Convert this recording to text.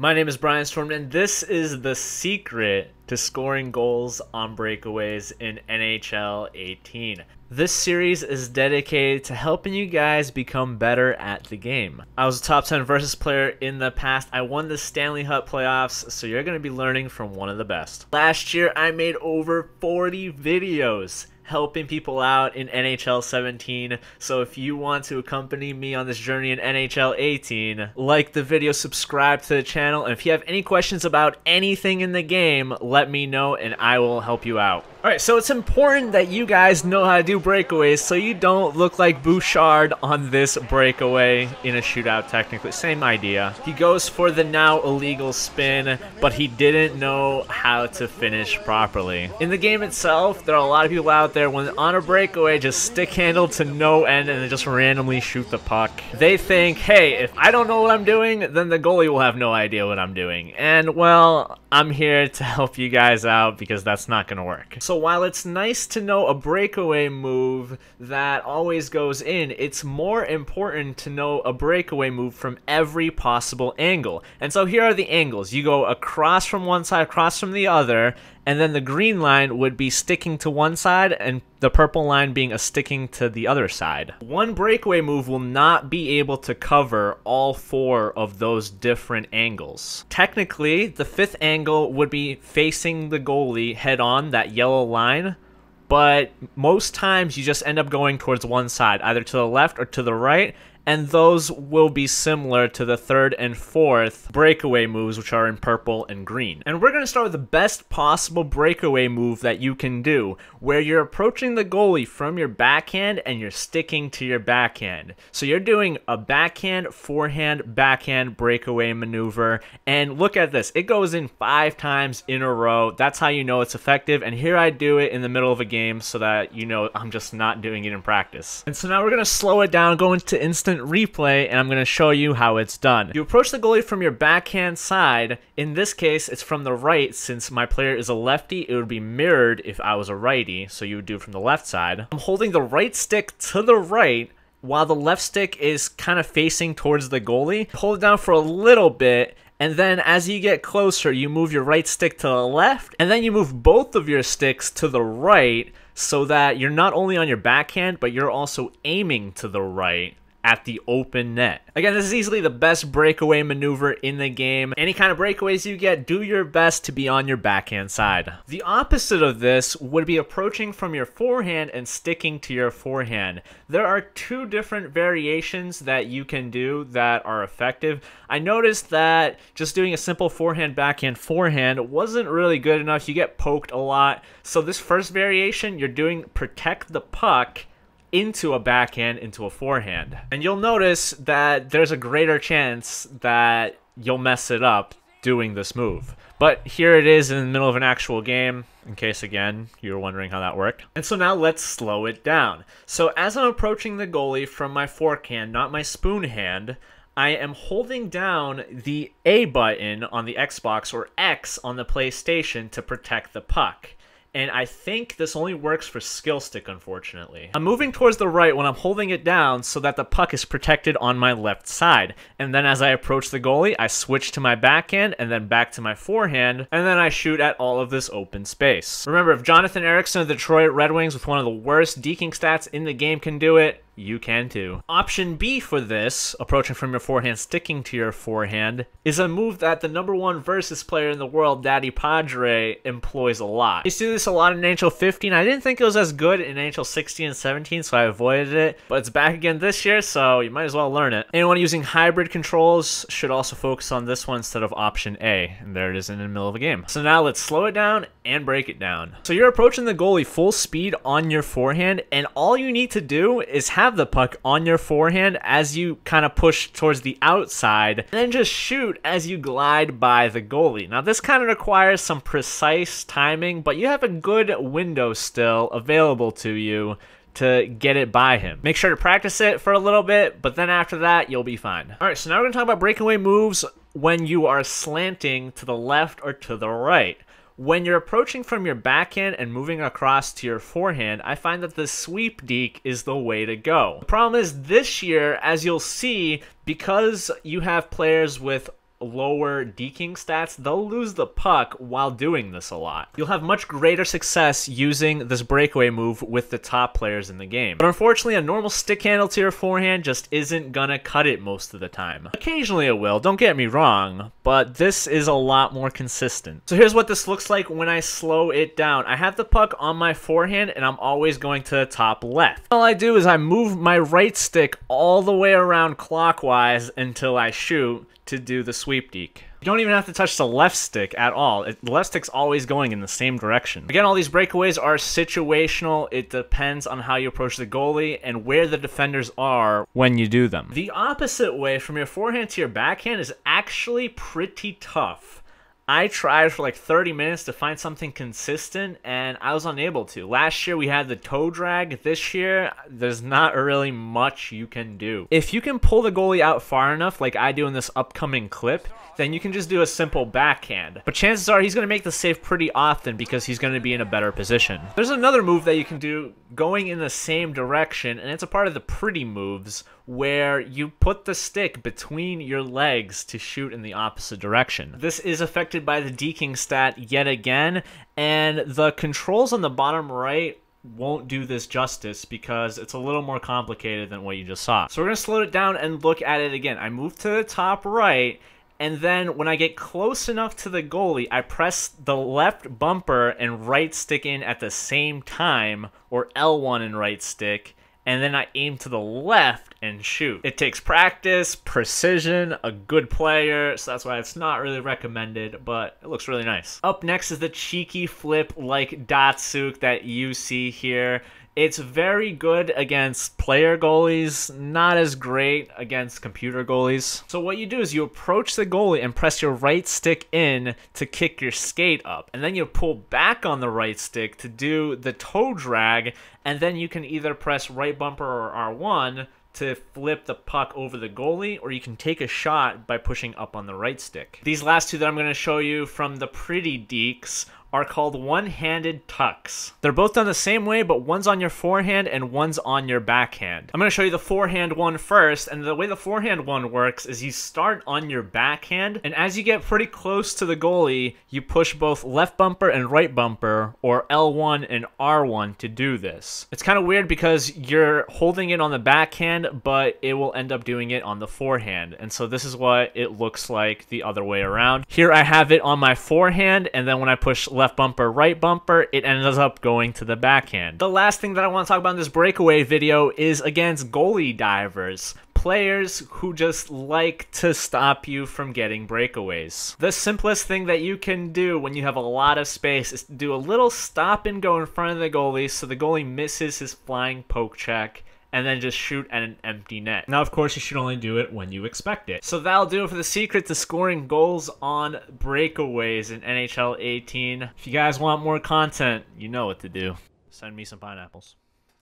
My name is Brian Storm, and this is the secret to scoring goals on breakaways in NHL 18. This series is dedicated to helping you guys become better at the game. I was a top 10 versus player in the past. I won the Stanley Cup playoffs, so you're going to be learning from one of the best. Last year, I made over 40 videos helping people out in NHL 17, so if you want to accompany me on this journey in NHL 18, like the video, subscribe to the channel, and if you have any questions about anything in the game, let me know and I will help you out. Alright, so it's important that you guys know how to do breakaways so you don't look like Bouchard on this breakaway in a shootout technically. Same idea. He goes for the now illegal spin, but he didn't know how to finish properly. In the game itself, there are a lot of people out there when on a breakaway just stick handle to no end and then just randomly shoot the puck. They think, hey, if I don't know what I'm doing, then the goalie will have no idea what I'm doing. And well, I'm here to help you guys out because that's not going to work. So while it's nice to know a breakaway move that always goes in, it's more important to know a breakaway move from every possible angle. And so here are the angles. You go across from one side, across from the other, and then the green line would be sticking to one side and the purple line being a sticking to the other side. One breakaway move will not be able to cover all four of those different angles. Technically, the fifth angle would be facing the goalie head on, that yellow line, but most times you just end up going towards one side, either to the left or to the right, and those will be similar to the third and fourth breakaway moves, which are in purple and green. And we're going to start with the best possible breakaway move that you can do, where you're approaching the goalie from your backhand and you're sticking to your backhand. So you're doing a backhand, forehand, backhand breakaway maneuver, and look at this. It goes in 5 times in a row. That's how you know it's effective, and here I do it in the middle of a game so that you know I'm just not doing it in practice. And so now we're going to slow it down, go into instant replay, and I'm going to show you how it's done. You approach the goalie from your backhand side. In this case, it's from the right. Since my player is a lefty, it would be mirrored if I was a righty, so you would do it from the left side. I'm holding the right stick to the right while the left stick is kind of facing towards the goalie. Hold it down for a little bit, and then as you get closer, you move your right stick to the left, and then you move both of your sticks to the right so that you're not only on your backhand, but you're also aiming to the right at the open net. Again, this is easily the best breakaway maneuver in the game. Any kind of breakaways you get, do your best to be on your backhand side. The opposite of this would be approaching from your forehand and sticking to your forehand. There are 2 different variations that you can do that are effective. I noticed that just doing a simple forehand, backhand, forehand wasn't really good enough. You get poked a lot. So this first variation, you're doing protect the puck into a backhand, into a forehand. And you'll notice that there's a greater chance that you'll mess it up doing this move. But here it is in the middle of an actual game, in case, again, you were wondering how that worked. And so now let's slow it down. So as I'm approaching the goalie from my forehand, not my spoon hand, I am holding down the A button on the Xbox or X on the PlayStation to protect the puck. And I think this only works for skill stick, unfortunately. I'm moving towards the right when I'm holding it down so that the puck is protected on my left side. And then as I approach the goalie, I switch to my backhand and then back to my forehand, and then I shoot at all of this open space. Remember, if Jonathan Ericsson of the Detroit Red Wings with one of the worst deking stats in the game can do it, you can too. Option B for this, approaching from your forehand, sticking to your forehand, is a move that the #1 versus player in the world, Daddy Padre, employs a lot. I used to do this a lot in NHL 15. I didn't think it was as good in NHL 16 and 17, so I avoided it. But it's back again this year, so you might as well learn it. Anyone using hybrid controls should also focus on this one instead of option A. And there it is in the middle of a game. So now let's slow it down and break it down. So you're approaching the goalie full speed on your forehand, and all you need to do is have the puck on your forehand as you kind of push towards the outside, and then just shoot as you glide by the goalie. Now this kind of requires some precise timing, but you have a good window still available to you to get it by him. Make sure to practice it for a little bit, but then after that, you'll be fine. All right, so now we're gonna talk about breakaway moves when you are slanting to the left or to the right. When you're approaching from your backhand and moving across to your forehand, I find that the sweep deke is the way to go. The problem is this year, as you'll see, because you have players with lower deking stats, they'll lose the puck while doing this a lot. You'll have much greater success using this breakaway move with the top players in the game. But unfortunately, a normal stick handle to your forehand just isn't gonna cut it most of the time. Occasionally it will, don't get me wrong, but this is a lot more consistent. So here's what this looks like when I slow it down. I have the puck on my forehand and I'm always going to the top left. All I do is I move my right stick all the way around clockwise until I shoot to do the sweep deke. You don't even have to touch the left stick at all. The left stick's always going in the same direction. Again, all these breakaways are situational. It depends on how you approach the goalie and where the defenders are when you do them. The opposite way from your forehand to your backhand is actually pretty tough. I tried for like 30 minutes to find something consistent, and I was unable to. Last year we had the toe drag. This year, there's not really much you can do. If you can pull the goalie out far enough, like I do in this upcoming clip, then you can just do a simple backhand. But chances are he's going to make the save pretty often because he's going to be in a better position. There's another move that you can do going in the same direction, and it's a part of the pretty moves where you put the stick between your legs to shoot in the opposite direction. This is affected by the deking stat yet again, and the controls on the bottom right won't do this justice because it's a little more complicated than what you just saw. So we're going to slow it down and look at it again. I move to the top right, and then when I get close enough to the goalie, I press the left bumper and right stick in at the same time, or L1 and right stick, and then I aim to the left and shoot. It takes practice, precision, a good player, so that's why it's not really recommended, but it looks really nice. Up next is the cheeky flip like Datsuk that you see here. It's very good against player goalies, not as great against computer goalies. So what you do is you approach the goalie and press your right stick in to kick your skate up. And then you pull back on the right stick to do the toe drag, and then you can either press right bumper or R1 to flip the puck over the goalie, or you can take a shot by pushing up on the right stick. These last two that I'm going to show you from the pretty dekes are called one-handed tucks. They're both done the same way, but one's on your forehand and one's on your backhand. I'm going to show you the forehand one first, and the way the forehand one works is you start on your backhand, and as you get pretty close to the goalie, you push both left bumper and right bumper, or L1 and R1 to do this. It's kind of weird because you're holding it on the backhand, but it will end up doing it on the forehand, and so this is what it looks like the other way around. Here I have it on my forehand, and then when I push left bumper, right bumper, it ends up going to the backhand. The last thing that I want to talk about in this breakaway video is against goalie divers. Players who just like to stop you from getting breakaways. The simplest thing that you can do when you have a lot of space is to do a little stop and go in front of the goalie so the goalie misses his flying poke check, and then just shoot at an empty net. Now, of course, you should only do it when you expect it. So that'll do it for the secret to scoring goals on breakaways in NHL 18. If you guys want more content, you know what to do. Send me some pineapples.